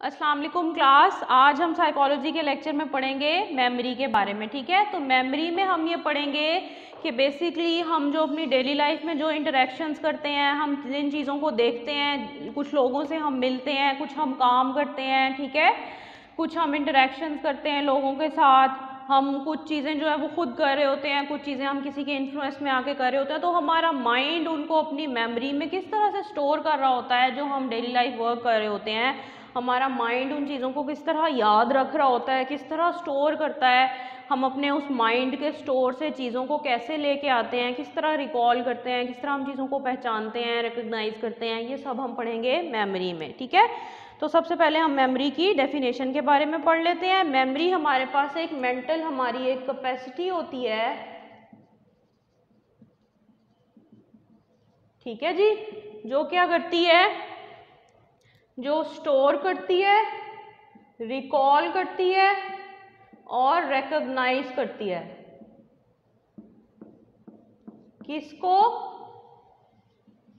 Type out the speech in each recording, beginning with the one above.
अस्सलाम वालेकुम क्लास। आज हम साइकोलॉजी के लेक्चर में पढ़ेंगे मेमोरी के बारे में। ठीक है, तो मेमोरी में हम ये पढ़ेंगे कि बेसिकली हम जो अपनी डेली लाइफ में जो इंटरेक्शंस करते हैं, हम जिन चीज़ों को देखते हैं, कुछ लोगों से हम मिलते हैं, कुछ हम काम करते हैं, ठीक है, कुछ हम इंटरेक्शंस करते हैं लोगों के साथ, हम कुछ चीज़ें जो है वो खुद कर रहे होते हैं, कुछ चीज़ें हम किसी के इन्फ्लुएंस में आके कर रहे होते हैं, तो हमारा माइंड उनको अपनी मेमोरी में किस तरह से स्टोर कर रहा होता है। जो हम डेली लाइफ वर्क कर रहे होते हैं, हमारा माइंड उन चीज़ों को किस तरह याद रख रहा होता है, किस तरह स्टोर करता है, हम अपने उस माइंड के स्टोर से चीज़ों को कैसे लेके आते हैं, किस तरह रिकॉल करते हैं, किस तरह हम चीज़ों को पहचानते हैं, रिकग्नाइज करते हैं, ये सब हम पढ़ेंगे मेमोरी में। ठीक है, तो सबसे पहले हम मेमोरी की डेफिनेशन के बारे में पढ़ लेते हैं। मेमोरी हमारे पास एक मेंटल हमारी एक कैपेसिटी होती है, ठीक है जी, जो क्या करती है, जो स्टोर करती है, रिकॉल करती है और रिकॉग्नाइज करती है। किसको?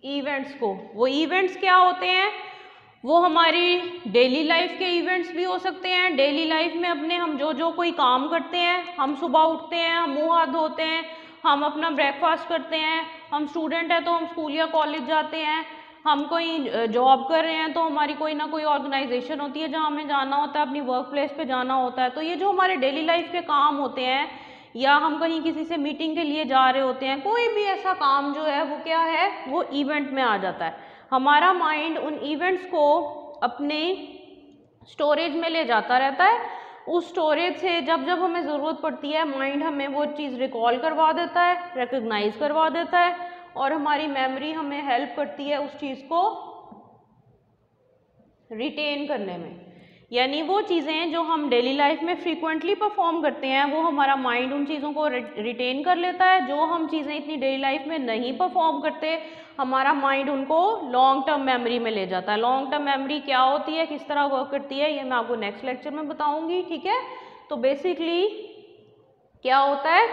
इवेंट्स को। वो इवेंट्स क्या होते हैं? वो हमारी डेली लाइफ के इवेंट्स भी हो सकते हैं। डेली लाइफ में अपने हम जो कोई काम करते हैं, हम सुबह उठते हैं, हम मुंह हाथ धोते हैं, हम अपना ब्रेकफास्ट करते हैं, हम स्टूडेंट हैं तो हम स्कूल या कॉलेज जाते हैं, हम कोई जॉब कर रहे हैं तो हमारी कोई ना कोई ऑर्गेनाइजेशन होती है जहाँ हमें जाना होता है, अपनी वर्क प्लेस पे जाना होता है। तो ये जो हमारे डेली लाइफ के काम होते हैं, या हम कहीं किसी से मीटिंग के लिए जा रहे होते हैं, कोई भी ऐसा काम जो है वो क्या है, वो इवेंट में आ जाता है। हमारा माइंड उन इवेंट्स को अपने स्टोरेज में ले जाता रहता है। उस स्टोरेज से जब जब हमें ज़रूरत पड़ती है, माइंड हमें वो चीज़ रिकॉल करवा देता है, रिकग्नाइज करवा देता है, और हमारी मेमोरी हमें हेल्प करती है उस चीज़ को रिटेन करने में। यानी वो चीज़ें जो हम डेली लाइफ में फ्रीक्वेंटली परफॉर्म करते हैं, वो हमारा माइंड उन चीज़ों को रिटेन कर लेता है। जो हम चीज़ें इतनी डेली लाइफ में नहीं परफॉर्म करते, हमारा माइंड उनको लॉन्ग टर्म मेमोरी में ले जाता है। लॉन्ग टर्म मेमोरी क्या होती है, किस तरह वर्क करती है, ये मैं आपको नेक्स्ट लेक्चर में बताऊंगी। ठीक है, तो बेसिकली क्या होता है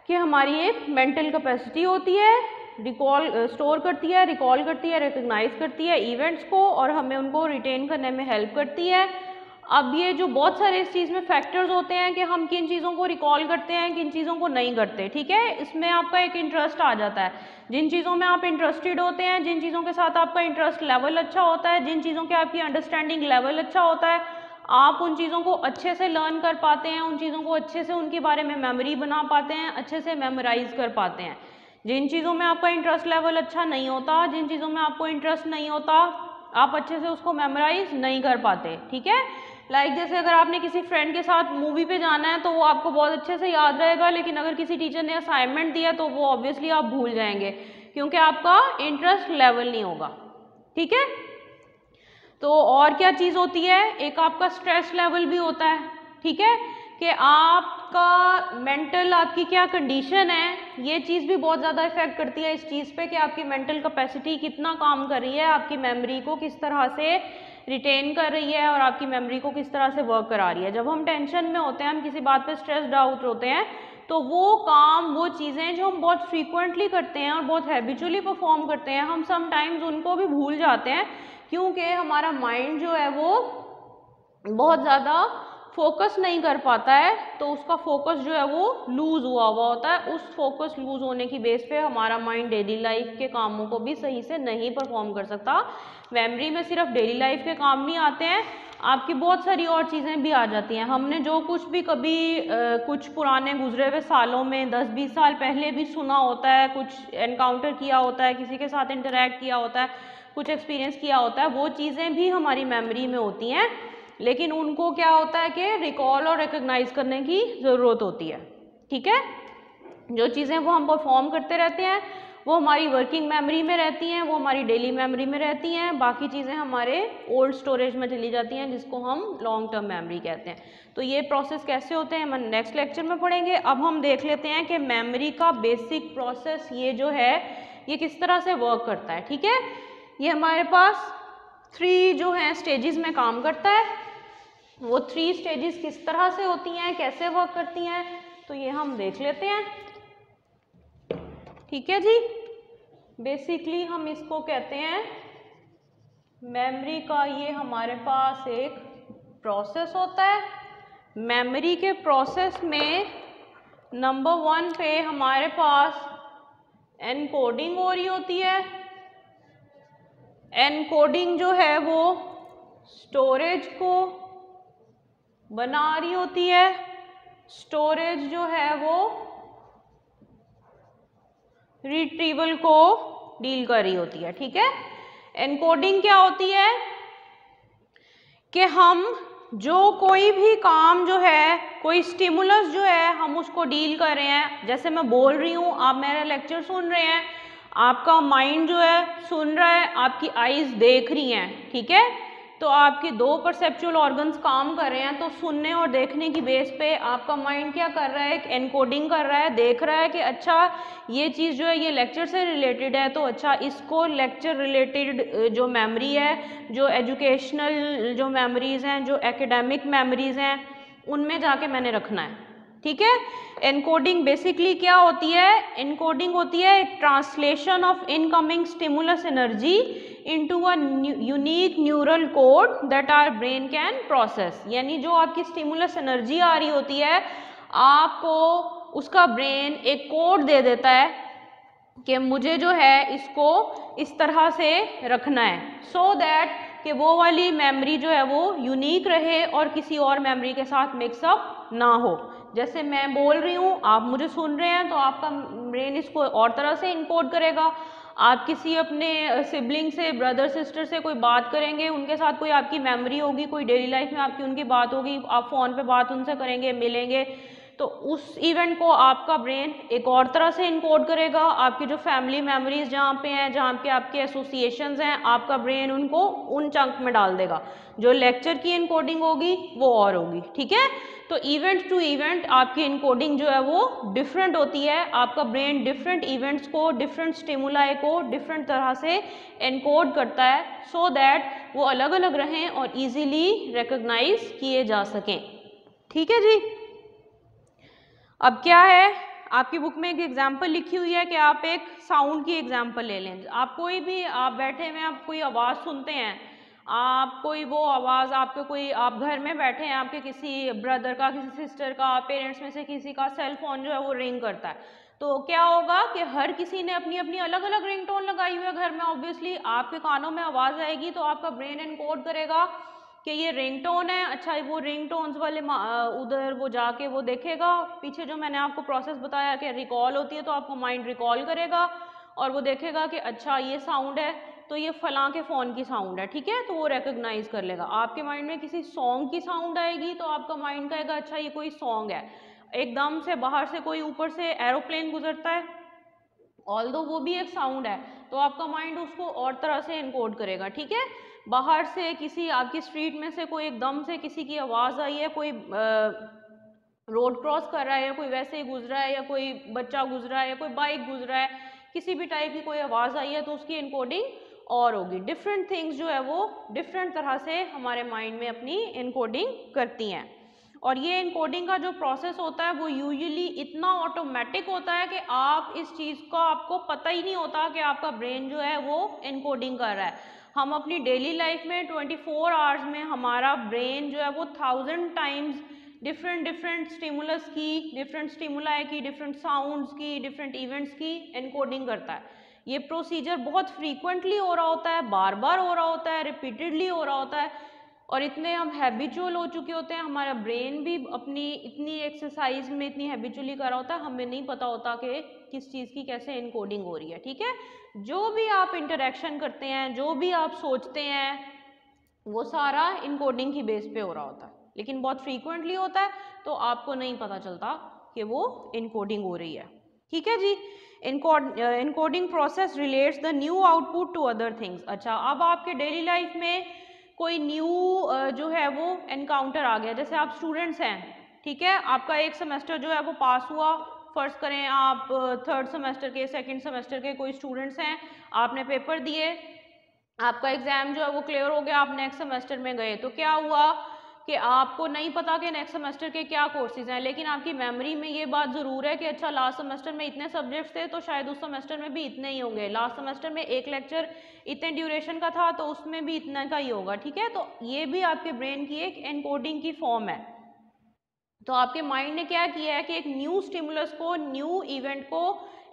कि हमारी एक मेंटल कैपेसिटी होती है, रिकॉल स्टोर करती है, रिकॉल करती है, रिकग्नाइज करती है इवेंट्स को, और हमें उनको रिटेन करने में हेल्प करती है। अब ये जो बहुत सारे इस चीज़ में फैक्टर्स होते हैं कि हम किन चीज़ों को रिकॉल करते हैं, किन चीज़ों को नहीं करते। ठीक है, इसमें आपका एक इंटरेस्ट आ जाता है। जिन चीज़ों में आप इंटरेस्टेड होते हैं, जिन चीज़ों के साथ आपका इंटरेस्ट लेवल अच्छा होता है, जिन चीज़ों के आपकी अंडरस्टैंडिंग लेवल अच्छा होता है, आप उन चीज़ों को अच्छे से लर्न कर पाते हैं, उन चीज़ों को अच्छे से उनके बारे में मेमोरी बना पाते हैं, अच्छे से मेमोराइज कर पाते हैं। जिन चीज़ों में आपका इंटरेस्ट लेवल अच्छा नहीं होता, जिन चीज़ों में आपको इंटरेस्ट नहीं होता, आप अच्छे से उसको मेमोराइज नहीं कर पाते। ठीक है, लाइक जैसे अगर आपने किसी फ्रेंड के साथ मूवी पे जाना है तो वो आपको बहुत अच्छे से याद रहेगा, लेकिन अगर किसी टीचर ने असाइनमेंट दिया तो वो ऑब्वियसली आप भूल जाएंगे, क्योंकि आपका इंटरेस्ट लेवल नहीं होगा। ठीक है, तो और क्या चीज़ होती है, एक आपका स्ट्रेस लेवल भी होता है। ठीक है, कि आपका मेंटल, आपकी क्या कंडीशन है, ये चीज़ भी बहुत ज़्यादा इफेक्ट करती है इस चीज़ पे कि आपकी मेंटल कैपेसिटी कितना काम कर रही है, आपकी मेमोरी को किस तरह से रिटेन कर रही है, और आपकी मेमोरी को किस तरह से वर्क करा रही है। जब हम टेंशन में होते हैं, हम किसी बात पे स्ट्रेस्ड आउट होते हैं, तो वो काम, वो चीज़ें जो हम बहुत फ्रीक्वेंटली करते हैं और बहुत हैबिचुअली परफॉर्म करते हैं, हम समटाइम्स उनको भी भूल जाते हैं, क्योंकि हमारा माइंड जो है वो बहुत ज़्यादा फोकस नहीं कर पाता है, तो उसका फोकस जो है वो लूज हुआ होता है। उस फोकस लूज होने की बेस पे हमारा माइंड डेली लाइफ के कामों को भी सही से नहीं परफॉर्म कर सकता। मेमोरी में सिर्फ डेली लाइफ के काम नहीं आते हैं, आपकी बहुत सारी और चीज़ें भी आ जाती हैं। हमने जो कुछ भी कभी कुछ पुराने गुजरे हुए सालों में 10-20 साल पहले भी सुना होता है, कुछ एनकाउंटर किया होता है, किसी के साथ इंटरेक्ट किया होता है, कुछ एक्सपीरियंस किया होता है, वो चीज़ें भी हमारी मेमोरी में होती हैं, लेकिन उनको क्या होता है कि रिकॉल और रिकग्नाइज करने की ज़रूरत होती है। ठीक है, जो चीज़ें वो हम परफॉर्म करते रहते हैं वो हमारी वर्किंग मेमोरी में रहती हैं, वो हमारी डेली मेमोरी में रहती हैं, बाकी चीज़ें हमारे ओल्ड स्टोरेज में चली जाती हैं, जिसको हम लॉन्ग टर्म मेमोरी कहते हैं। तो ये प्रोसेस कैसे होते हैं हम नेक्स्ट लेक्चर में पढ़ेंगे। अब हम देख लेते हैं कि मेमोरी का बेसिक प्रोसेस ये जो है ये किस तरह से वर्क करता है। ठीक है, ये हमारे पास 3 जो हैं स्टेजेस में काम करता है। वो 3 स्टेजेस किस तरह से होती हैं, कैसे वर्क करती हैं, तो ये हम देख लेते हैं। ठीक है जी, बेसिकली हम इसको कहते हैं मेमोरी का ये हमारे पास एक प्रोसेस होता है। मेमोरी के प्रोसेस में नंबर 1 पे हमारे पास एनकोडिंग हो रही होती है। एनकोडिंग जो है वो स्टोरेज को बना रही होती है। स्टोरेज जो है वो रिट्रीवल को डील कर रही होती है। ठीक है, एनकोडिंग क्या होती है कि हम जो कोई भी काम जो है, कोई स्टिमुलस जो है, हम उसको डील कर रहे हैं। जैसे मैं बोल रही हूँ, आप मेरा लेक्चर सुन रहे हैं, आपका माइंड जो है सुन रहा है, आपकी आईज देख रही हैं। ठीक है, तो आपके 2 परसेप्चुअल ऑर्गन्स काम कर रहे हैं। तो सुनने और देखने की बेस पे आपका माइंड क्या कर रहा है, एक एनकोडिंग कर रहा है, देख रहा है कि अच्छा ये चीज़ जो है ये लेक्चर से रिलेटेड है, तो अच्छा इसको लेक्चर रिलेटेड जो मेमोरी है, जो एजुकेशनल जो मेमोरीज हैं, जो एकेडमिक मेमोरीज हैं, उनमें जाके मैंने रखना है। ठीक है, एनकोडिंग बेसिकली क्या होती है? एनकोडिंग होती है translation of incoming stimulus energy into a unique neural code that our brain can process. यानी जो आपकी स्टिमुलस एनर्जी आ रही होती है, आपको उसका ब्रेन एक कोड दे देता है कि मुझे जो है इसको इस तरह से रखना है, सो दैट कि वो वाली मेमोरी जो है वो यूनिक रहे और किसी और मेमोरी के साथ मिक्सअप ना हो। जैसे मैं बोल रही हूँ, आप मुझे सुन रहे हैं, तो आपका ब्रेन इसको और तरह से इनकोड करेगा। आप किसी अपने सिबलिंग से, ब्रदर सिस्टर से कोई बात करेंगे, उनके साथ कोई आपकी मेमोरी होगी, कोई डेली लाइफ में आपकी उनकी बात होगी, आप फ़ोन पे बात उनसे करेंगे, मिलेंगे, तो उस इवेंट को आपका ब्रेन एक और तरह से इनकोड करेगा। आपकी जो फैमिली मेमोरीज जहाँ पे हैं, जहाँ पे आपके एसोसिएशंस हैं, आपका ब्रेन उनको उन चंक में डाल देगा। जो लेक्चर की इनकोडिंग होगी वो और होगी। ठीक है, तो इवेंट टू इवेंट आपकी इनकोडिंग जो है वो डिफरेंट होती है। आपका ब्रेन डिफरेंट इवेंट्स को, डिफरेंट स्टिमुलाई को डिफरेंट तरह से एनकोड करता है, सो दैट वो अलग अलग रहें और इजीली रिकॉग्नाइज किए जा सकें। ठीक है जी। अब क्या है, आपकी बुक में एक एग्जाम्पल लिखी हुई है कि आप एक साउंड की एग्जाम्पल ले लें। आप कोई भी, आप बैठे हुए आप कोई आवाज़ सुनते हैं, आप कोई वो आवाज़, आपके कोई, आप घर में बैठे हैं, आपके किसी ब्रदर का, किसी सिस्टर का, पेरेंट्स में से किसी का सेल फोन जो है वो रिंग करता है, तो क्या होगा कि हर किसी ने अपनी अपनी अलग अलग रिंगटोन लगाई हुई है घर में। ऑब्वियसली आपके कानों में आवाज़ आएगी तो आपका ब्रेन एनकोड करेगा कि ये रिंगटोन है। अच्छा, वो रिंगटोन्स वाले उधर वो जाके वो देखेगा, पीछे जो मैंने आपको प्रोसेस बताया कि रिकॉल होती है, तो आपको माइंड रिकॉल करेगा और वो देखेगा कि अच्छा ये साउंड है, तो ये फलां के फ़ोन की साउंड है। ठीक है, तो वो रिकॉग्नाइज कर लेगा। आपके माइंड में किसी सॉन्ग की साउंड आएगी तो आपका माइंड कहेगा अच्छा ये कोई सॉन्ग है। एकदम से बाहर से कोई ऊपर से एरोप्लेन गुजरता है, ऑल्दो वो भी एक साउंड है, तो आपका माइंड उसको और तरह से एनकोड करेगा। ठीक है, बाहर से किसी आपकी स्ट्रीट में से कोई एकदम से किसी की आवाज़ आई है, कोई रोड क्रॉस कर रहा है, या कोई वैसे ही गुजरा है, या कोई बच्चा गुजरा है, या कोई बाइक गुजरा है, किसी भी टाइप की कोई आवाज़ आई है, तो उसकी एनकोडिंग और होगी। डिफरेंट थिंग्स जो है वो डिफरेंट तरह से हमारे माइंड में अपनी एनकोडिंग करती हैं। और ये एनकोडिंग का जो प्रोसेस होता है वो यूजुअली इतना ऑटोमेटिक होता है कि आप इस चीज़ का आपको पता ही नहीं होता कि आपका ब्रेन जो है वो एनकोडिंग कर रहा है। हम अपनी डेली लाइफ में 24 आवर्स में हमारा ब्रेन जो है वो 1000 टाइम्स डिफरेंट स्टिमुलस की, डिफरेंट स्टिमुलाई की, डिफरेंट साउंड्स की, डिफरेंट इवेंट्स की एनकोडिंग करता है। ये प्रोसीजर बहुत फ्रीक्वेंटली हो रहा होता है, बार बार हो रहा होता है, रिपीटेडली हो रहा होता है, और इतने हम हैबिचुअल हो चुके होते हैं, हमारा ब्रेन भी अपनी इतनी एक्सरसाइज में इतनी हैबिचुअली कर रहा होता है, हमें नहीं पता होता कि किस चीज़ की कैसे एनकोडिंग हो रही है। ठीक है, जो भी आप इंटरेक्शन करते हैं, जो भी आप सोचते हैं, वो सारा इनकोडिंग की बेस पे हो रहा होता है, लेकिन बहुत फ्रीक्वेंटली होता है तो आपको नहीं पता चलता कि वो इनकोडिंग हो रही है। ठीक है जी, encoding process relates the new output to other things. अच्छा, अब आपके डेली लाइफ में कोई न्यू जो है वो एनकाउंटर आ गया, जैसे आप स्टूडेंट्स हैं, ठीक है, आपका एक सेमेस्टर जो है वो पास हुआ, फर्स्ट करें आप 3rd सेमेस्टर के, 2nd सेमेस्टर के कोई स्टूडेंट्स हैं, आपने पेपर दिए, आपका एग्जाम जो है वो क्लियर हो गया, आप नेक्स्ट सेमेस्टर में गए, तो क्या हुआ कि आपको नहीं पता कि नेक्स्ट सेमेस्टर के क्या कोर्सेज हैं, लेकिन आपकी मेमोरी में ये बात ज़रूर है कि अच्छा लास्ट सेमेस्टर में इतने सब्जेक्ट्स थे तो शायद उस सेमेस्टर में भी इतने ही होंगे, लास्ट सेमेस्टर में एक लेक्चर इतने ड्यूरेशन का था तो उसमें भी इतना का ही होगा, ठीक है। तो ये भी आपके ब्रेन की एक एनकोडिंग की फॉर्म है। तो आपके माइंड ने क्या किया है कि एक न्यू स्टिमुलस को, न्यू इवेंट को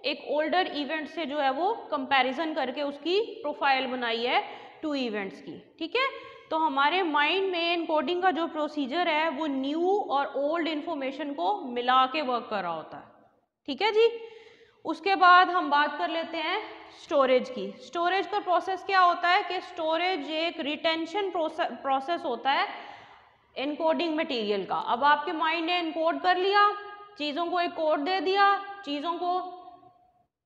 एक ओल्डर इवेंट से जो है वो कंपैरिजन करके उसकी प्रोफाइल बनाई है 2 इवेंट्स की, ठीक है। तो हमारे माइंड में एनकोडिंग का जो प्रोसीजर है वो न्यू और ओल्ड इंफॉर्मेशन को मिला के वर्क कर रहा होता है, ठीक है जी। उसके बाद हम बात कर लेते हैं स्टोरेज की। स्टोरेज का प्रोसेस क्या होता है कि स्टोरेज एक रिटेंशन प्रोसेस होता है एनकोडिंग मटेरियल का। अब आपके माइंड ने एनकोड कर लिया, चीज़ों को एक कोड दे दिया, चीज़ों को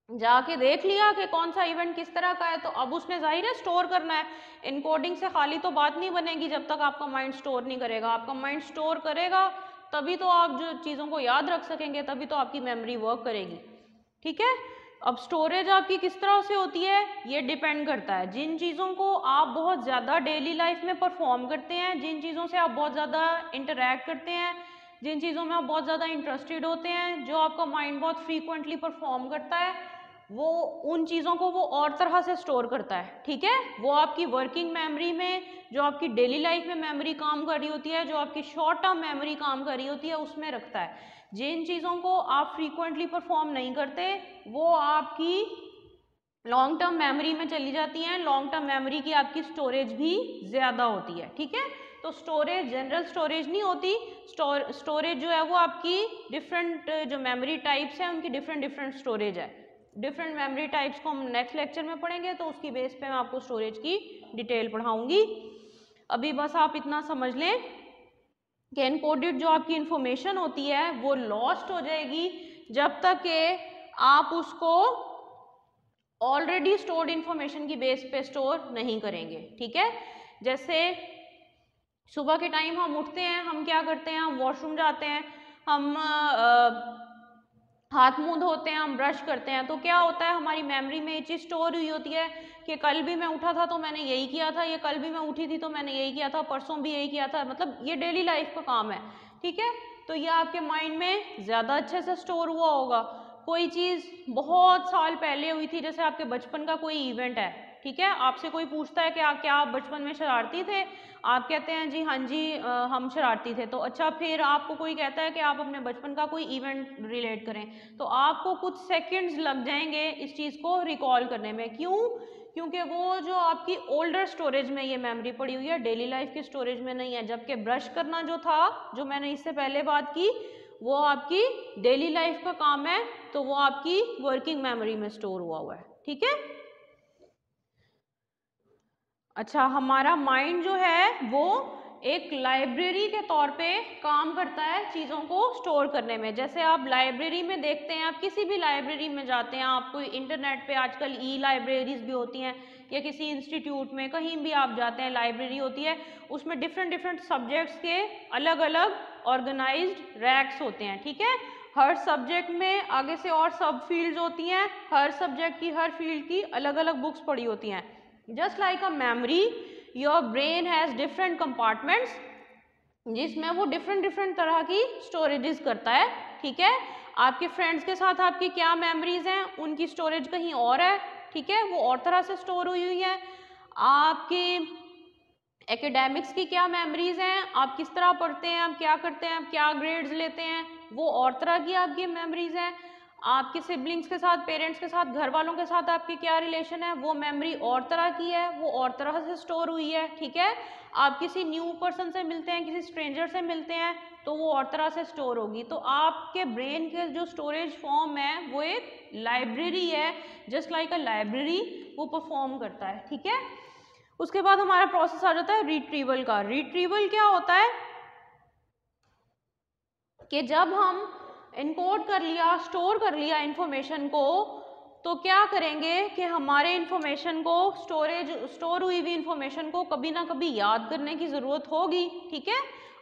जाके देख लिया कि कौन सा इवेंट किस तरह का है, तो अब उसने जाहिर है स्टोर करना है। इनकोडिंग से खाली तो बात नहीं बनेगी जब तक आपका माइंड स्टोर नहीं करेगा। आपका माइंड स्टोर करेगा तभी तो आप जो चीज़ों को याद रख सकेंगे, तभी तो आपकी मेमोरी वर्क करेगी, ठीक है। अब स्टोरेज आपकी किस तरह से होती है ये डिपेंड करता है जिन चीज़ों को आप बहुत ज़्यादा डेली लाइफ में परफॉर्म करते हैं, जिन चीज़ों से आप बहुत ज़्यादा इंटरेक्ट करते हैं, जिन चीज़ों में आप बहुत ज़्यादा इंटरेस्टेड होते हैं, जो आपका माइंड बहुत फ्रीक्वेंटली परफॉर्म करता है, वो उन चीज़ों को वो और तरह से स्टोर करता है, ठीक है। वो आपकी वर्किंग मेमोरी में, जो आपकी डेली लाइफ में मेमोरी काम कर रही होती है, जो आपकी शॉर्ट टर्म मेमोरी काम कर रही होती है, उसमें रखता है। जिन चीज़ों को आप फ्रीक्वेंटली परफॉर्म नहीं करते वो आपकी लॉन्ग टर्म मेमोरी में चली जाती हैं। लॉन्ग टर्म मेमोरी की आपकी स्टोरेज भी ज़्यादा होती है, ठीक है। तो स्टोरेज जनरल स्टोरेज नहीं होती, स्टोरेज जो है वो आपकी डिफरेंट जो मेमोरी टाइप्स हैं उनकी डिफरेंट स्टोरेज है। डिफरेंट मेमोरी टाइप्स को हम नेक्स्ट लेक्चर में पढ़ेंगे, तो उसकी बेस पे मैं आपको स्टोरेज की डिटेल पढ़ाऊंगी। अभी बस आप इतना समझ लें कि एनकोडेड जो आपकी इंफॉर्मेशन होती है वो लॉस्ट हो जाएगी जब तक कि आप उसको ऑलरेडी स्टोर्ड इंफॉर्मेशन की बेस पे स्टोर नहीं करेंगे, ठीक है। जैसे सुबह के टाइम हम उठते हैं, हम क्या करते हैं, हम वॉशरूम जाते हैं, हम हाथ मुंह धोते हैं, हम ब्रश करते हैं, तो क्या होता है हमारी मेमोरी में ये चीज़ स्टोर हुई होती है कि कल भी मैं उठा था तो मैंने यही किया था, ये कल भी मैं उठी थी तो मैंने यही किया था, परसों भी यही किया था, मतलब ये डेली लाइफ का काम है, ठीक है। तो ये आपके माइंड में ज़्यादा अच्छे से स्टोर हुआ होगा। कोई चीज़ बहुत साल पहले हुई थी, जैसे आपके बचपन का कोई इवेंट है, ठीक है, आपसे कोई पूछता है कि आप क्या आप बचपन में शरारती थे, आप कहते हैं जी हाँ जी हम शरारती थे। तो अच्छा, फिर आपको कोई कहता है कि आप अपने बचपन का कोई इवेंट रिलेट करें, तो आपको कुछ सेकंड्स लग जाएंगे इस चीज़ को रिकॉल करने में। क्यों? क्योंकि वो जो आपकी ओल्डर स्टोरेज में ये मेमोरी पड़ी हुई है, डेली लाइफ की स्टोरेज में नहीं है। जबकि ब्रश करना जो था, जो मैंने इससे पहले बात की, वो आपकी डेली लाइफ का काम है, तो वो आपकी वर्किंग मेमोरी में स्टोर हुआ है, ठीक है। अच्छा, हमारा माइंड जो है वो एक लाइब्रेरी के तौर पे काम करता है चीज़ों को स्टोर करने में। जैसे आप लाइब्रेरी में देखते हैं, आप किसी भी लाइब्रेरी में जाते हैं, आपको इंटरनेट पे आजकल ई लाइब्रेरीज भी होती हैं, या किसी इंस्टीट्यूट में कहीं भी आप जाते हैं लाइब्रेरी होती है, उसमें डिफरेंट सब्जेक्ट्स के अलग अलग ऑर्गेनाइज्ड रैक्स होते हैं, ठीक है। हर सब्जेक्ट में आगे से और सब फील्ड्स होती हैं, हर सब्जेक्ट की, हर फील्ड की अलग अलग बुक्स पड़ी होती हैं। Just like a memory, your brain has different compartments जिसमें वो डिफरेंट तरह की स्टोरेजेस करता है, ठीक है। आपके फ्रेंड्स के साथ आपकी क्या मेमोरीज हैं, उनकी स्टोरेज कहीं और है, ठीक है, वो और तरह से स्टोर हुई है। आपकी एकेडमिक्स की क्या मेमोरीज हैं, आप किस तरह पढ़ते हैं, आप क्या करते हैं, आप क्या ग्रेड्स लेते हैं, वो और तरह की आपकी मेमोरीज हैं। आपके सिबलिंग्स के साथ, पेरेंट्स के साथ, घर वालों के साथ आपके क्या रिलेशन है, वो मेमोरी और तरह की है, वो और तरह से स्टोर हुई है, ठीक है। आप किसी न्यू पर्सन से मिलते हैं, किसी स्ट्रेंजर से मिलते हैं, तो वो और तरह से स्टोर होगी। तो आपके ब्रेन के जो स्टोरेज फॉर्म है वो एक लाइब्रेरी है, जस्ट लाइक अ लाइब्रेरी वो परफॉर्म करता है, ठीक है। उसके बाद हमारा प्रोसेस आ जाता है रिट्रीवल का। रिट्रीवल क्या होता है कि जब हम इनकोड कर लिया, स्टोर कर लिया इंफॉर्मेशन को, तो क्या करेंगे कि हमारे इंफॉर्मेशन को, स्टोर हुई हुई इंफॉर्मेशन को कभी ना कभी याद करने की ज़रूरत होगी, ठीक है।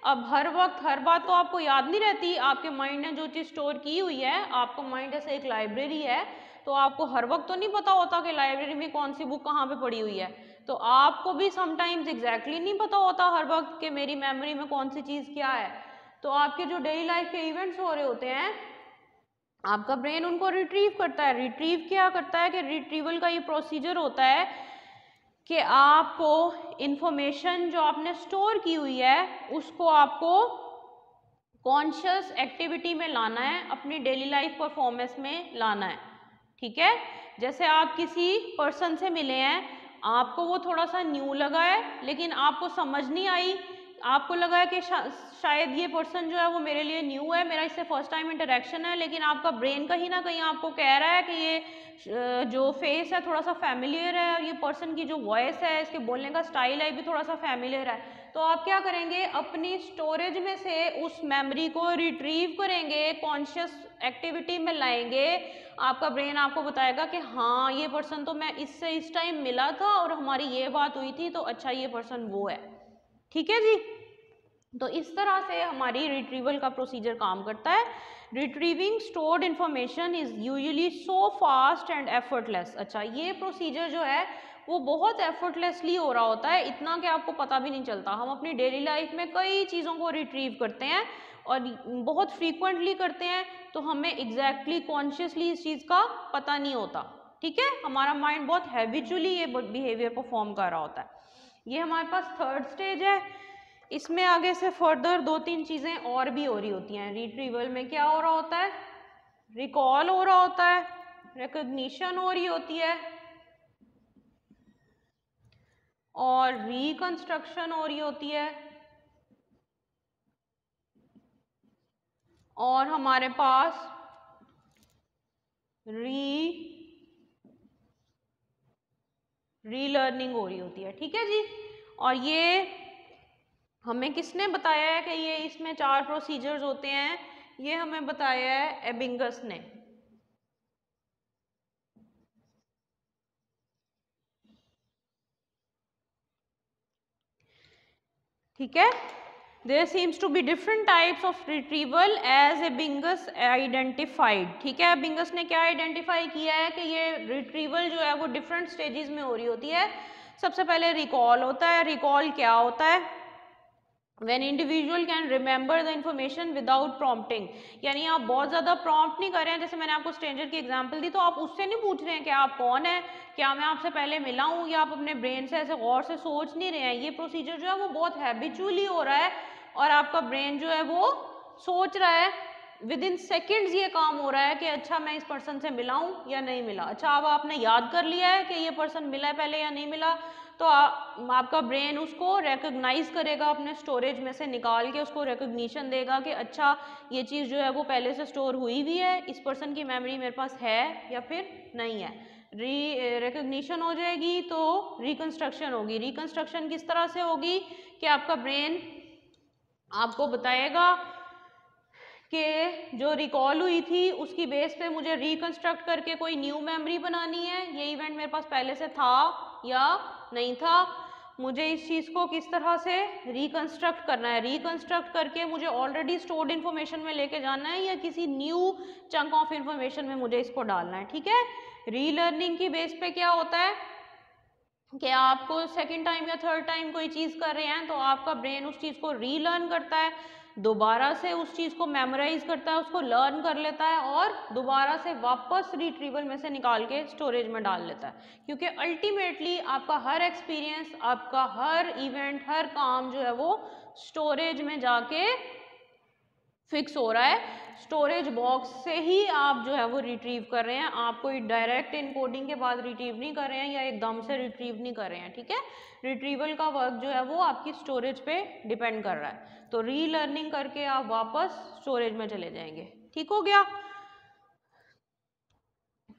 अब हर वक्त हर बात तो आपको याद नहीं रहती, आपके माइंड ने जो चीज़ स्टोर की हुई है, आपका माइंड जैसे एक लाइब्रेरी है, तो आपको हर वक्त तो नहीं पता होता कि लाइब्रेरी में कौन सी बुक कहाँ पे पड़ी हुई है। तो आपको भी समटाइम्स एग्जैक्टली नहीं पता होता हर वक्त कि मेरी मेमोरी में कौन सी चीज़ क्या है। तो आपके जो डेली लाइफ के इवेंट्स हो रहे होते हैं, आपका ब्रेन उनको रिट्रीव करता है। रिट्रीव क्या करता है कि रिट्रीवल का ये प्रोसीजर होता है कि आपको इंफॉर्मेशन जो आपने स्टोर की हुई है उसको आपको कॉन्शियस एक्टिविटी में लाना है, अपनी डेली लाइफ परफॉर्मेंस में लाना है। ठीक है, जैसे आप किसी पर्सन से मिले हैं, आपको वो थोड़ा सा न्यू लगा है, लेकिन आपको समझ नहीं आई, आपको लगा है कि शायद ये पर्सन जो है वो मेरे लिए न्यू है, मेरा इससे फर्स्ट टाइम इंटरेक्शन है, लेकिन आपका ब्रेन कहीं ना कहीं आपको कह रहा है कि ये जो फेस है थोड़ा सा फैमिलियर है और ये पर्सन की जो वॉइस है, इसके बोलने का स्टाइल है भी थोड़ा सा फैमिलियर है। तो आप क्या करेंगे, अपनी स्टोरेज में से उस मेमोरी को रिट्रीव करेंगे, कॉन्शियस एक्टिविटी में लाएंगे। आपका ब्रेन आपको बताएगा कि हाँ ये पर्सन तो मैं इससे इस टाइम मिला था और हमारी ये बात हुई थी, तो अच्छा ये पर्सन वो है। ठीक है जी, तो इस तरह से हमारी रिट्रीवल का प्रोसीजर काम करता है। Retrieving stored information is usually so fast and effortless. अच्छा, ये प्रोसीजर जो है वो बहुत एफर्टलेसली हो रहा होता है, इतना कि आपको पता भी नहीं चलता। हम अपनी डेली लाइफ में कई चीज़ों को रिट्रीव करते हैं और बहुत फ्रीक्वेंटली करते हैं, तो हमें एग्जैक्टली कॉन्शियसली इस चीज़ का पता नहीं होता। ठीक है, हमारा माइंड बहुत हैबिचुअली ये बिहेवियर परफॉर्म कर रहा होता है। ये हमारे पास थर्ड स्टेज है। इसमें आगे से फर्दर 2-3 चीज़ें और भी हो रही होती हैं। रिट्रीवल में क्या हो रहा होता है, रिकॉल हो रहा होता है, रिकॉग्निशन हो रही होती है और रिकंस्ट्रक्शन हो रही होती है, और हमारे पास रीलर्निंग हो रही होती है। ठीक है जी, और ये हमें किसने बताया है कि ये इसमें 4 प्रोसीजर्स होते हैं? ये हमें बताया है एबिंगस ने। ठीक है, there seems to be different types of retrieval as Ebbinghaus identified। ठीक है, एबिंगस ने क्या आइडेंटिफाई किया है कि ये रिट्रीवल जो है वो डिफरेंट स्टेजेस में हो रही होती है। सबसे पहले रिकॉल होता है। रिकॉल क्या होता है? When individual can remember the information without prompting, यानी आप बहुत ज़्यादा प्रॉम्प्ट नहीं कर रहे हैं। जैसे मैंने आपको स्ट्रेंजर की एग्जांपल दी, तो आप उससे नहीं पूछ रहे हैं कि आप कौन है, क्या मैं आपसे पहले मिला हूँ, या आप अपने ब्रेन से ऐसे गौर से सोच नहीं रहे हैं। ये प्रोसीजर जो है वो बहुत हैबिचुअली हो रहा है और आपका ब्रेन जो है वो सोच रहा है, विद इन सेकेंड्स ये काम हो रहा है कि अच्छा मैं इस पर्सन से मिला हूँ या नहीं मिला। अच्छा, अब आपने याद कर लिया है कि ये पर्सन मिला है पहले या नहीं मिला, तो आपका ब्रेन उसको रिकॉग्नाइज करेगा, अपने स्टोरेज में से निकाल के उसको रिकॉग्निशन देगा कि अच्छा ये चीज़ जो है वो पहले से स्टोर हुई हुई है, इस पर्सन की मेमोरी मेरे पास है या फिर नहीं है। रिकॉग्निशन हो जाएगी तो रिकंस्ट्रक्शन होगी। रिकंस्ट्रक्शन किस तरह से होगी कि आपका ब्रेन आपको बताएगा कि जो रिकॉल हुई थी उसकी बेस पे मुझे रिकंस्ट्रक्ट करके कोई न्यू मेमोरी बनानी है, ये इवेंट मेरे पास पहले से था या नहीं था, मुझे इस चीज़ को किस तरह से रिकंस्ट्रक्ट करना है, रिकंस्ट्रक्ट करके मुझे ऑलरेडी स्टोर्ड इन्फॉर्मेशन में लेके जाना है या किसी न्यू चंक ऑफ इन्फॉर्मेशन में मुझे इसको डालना है। ठीक है, रीलर्निंग की बेस पे क्या होता है कि आपको सेकेंड टाइम या थर्ड टाइम कोई चीज़ कर रहे हैं तो आपका ब्रेन उस चीज़ को रीलर्न करता है, दोबारा से उस चीज़ को मेमोराइज करता है, उसको लर्न कर लेता है और दोबारा से वापस रिट्रीवल में से निकाल के स्टोरेज में डाल लेता है। क्योंकि अल्टीमेटली आपका हर एक्सपीरियंस, आपका हर इवेंट, हर काम जो है वो स्टोरेज में जाके फिक्स हो रहा है। स्टोरेज बॉक्स से ही आप जो है वो रिट्रीव कर रहे हैं, आप कोई डायरेक्ट इनकोडिंग के बाद रिट्रीव नहीं कर रहे हैं या एकदम से रिट्रीव नहीं कर रहे हैं। ठीक है, रिट्रीवल का वर्क जो है वो आपकी स्टोरेज पे डिपेंड कर रहा है। तो रीलर्निंग करके आप वापस स्टोरेज में चले जाएंगे। ठीक हो गया।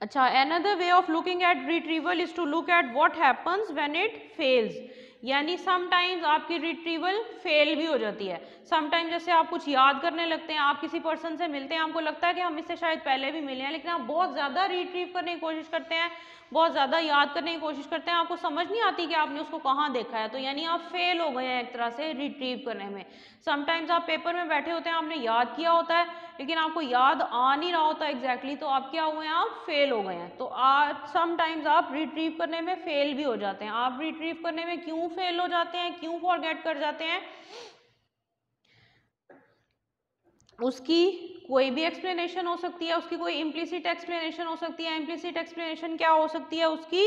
अच्छा, another way of looking at retrieval is to look at what happens when it fails। यानी समटाइम्स आपकी रिट्रीवल फेल भी हो जाती है। समटाइम्स जैसे आप कुछ याद करने लगते हैं, आप किसी पर्सन से मिलते हैं, आपको लगता है कि हम इससे शायद पहले भी मिले हैं, लेकिन आप बहुत ज़्यादा रिट्रीव करने की कोशिश करते हैं, बहुत ज़्यादा याद करने की कोशिश करते हैं, आपको समझ नहीं आती कि आपने उसको कहाँ देखा है, तो यानी आप फेल हो गए हैं एक तरह से रिट्रीव करने में। समटाइम्स आप पेपर में बैठे होते हैं, आपने याद किया होता है, लेकिन आपको याद आ नहीं रहा होता एग्जैक्टली, तो आप क्या हुए हैं, आप फेल हो गए हैं। तो आज समटाइम्स आप रिट्रीव करने में फेल भी हो जाते हैं। आप रिट्रीव करने में क्यों फेल हो जाते हैं, क्यों फॉरगेट कर जाते हैं, उसकी कोई भी एक्सप्लेनेशन हो सकती है, उसकी कोई इम्प्लिसिट एक्सप्लेनेशन हो सकती है। इम्प्लिसिट एक्सप्लेनेशन क्या हो सकती है उसकी,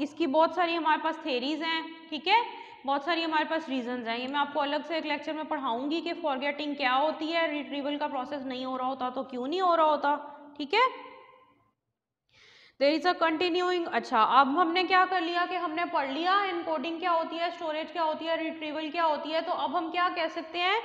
इसकी बहुत सारी हमारे पास थेरीज हैं, ठीक है, बहुत सारी हमारे पास रीजंस हैं। ये मैं आपको अलग से एक लेक्चर में पढ़ाऊंगी कि फॉरगेटिंग क्या होती है, रिट्रीवल का प्रोसेस नहीं हो रहा होता तो क्यों नहीं हो रहा होता, ठीक है। देयर इज अ कंटिन्यूइंग, अच्छा अब हमने क्या कर लिया कि हमने पढ़ लिया एनकोडिंग क्या होती है, स्टोरेज क्या होती है, रिट्रीवल क्या होती है। तो अब हम क्या कह सकते हैं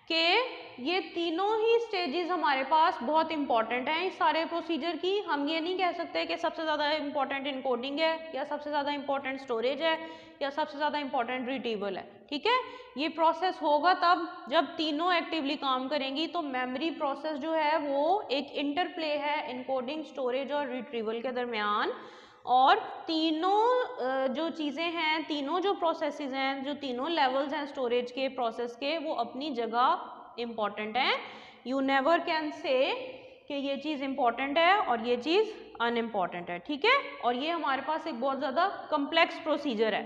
कि ये तीनों ही स्टेजेस हमारे पास बहुत इंपॉर्टेंट हैं इस सारे प्रोसीजर की। हम ये नहीं कह सकते कि सबसे ज़्यादा इंपॉर्टेंट एनकोडिंग है, या सबसे ज़्यादा इंपॉर्टेंट स्टोरेज है, या सबसे ज़्यादा इंपॉर्टेंट रिट्रीवल है, ठीक है। ये प्रोसेस होगा तब जब तीनों एक्टिवली काम करेंगी। तो मेमोरी प्रोसेस जो है वो एक इंटरप्ले है एनकोडिंग, स्टोरेज और रिट्रीवल के दरमियान, और तीनों जो चीज़ें हैं, तीनों जो प्रोसेसेस हैं, जो तीनों लेवल्स हैं स्टोरेज के प्रोसेस के, वो अपनी जगह इम्पॉर्टेंट हैं। यू नेवर कैन से कि ये चीज़ इम्पॉर्टेंट है और ये चीज़ अनइम्पॉर्टेंट है, ठीक है। और ये हमारे पास एक बहुत ज़्यादा कम्प्लेक्स प्रोसीजर है,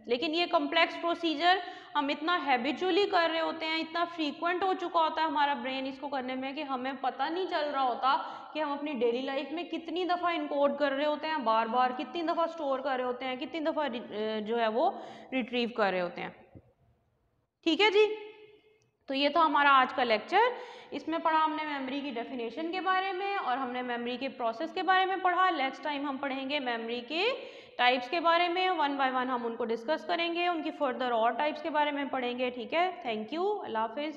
लेकिन ये कम्प्लेक्स प्रोसीजर हम इतना हैबिचुअली कर रहे होते हैं, इतना फ्रीक्वेंट हो चुका होता है हमारा ब्रेन इसको करने में, कि हमें पता नहीं चल रहा होता कि हम अपनी डेली लाइफ में कितनी दफ़ा इनकोड कर रहे होते हैं, बार बार कितनी दफ़ा स्टोर कर रहे होते हैं, कितनी दफ़ा जो है वो रिट्रीव कर रहे होते हैं, ठीक है जी। तो ये था हमारा आज का लेक्चर। इसमें पढ़ा हमने मेमोरी की डेफिनेशन के बारे में, और हमने मेमोरी के प्रोसेस के बारे में पढ़ा। नेक्स्ट टाइम हम पढ़ेंगे मेमोरी के टाइप्स के बारे में, वन बाय वन हम उनको डिस्कस करेंगे, उनकी फर्दर और टाइप्स के बारे में पढ़ेंगे, ठीक है। थैंक यू, अल्लाह हाफिज़।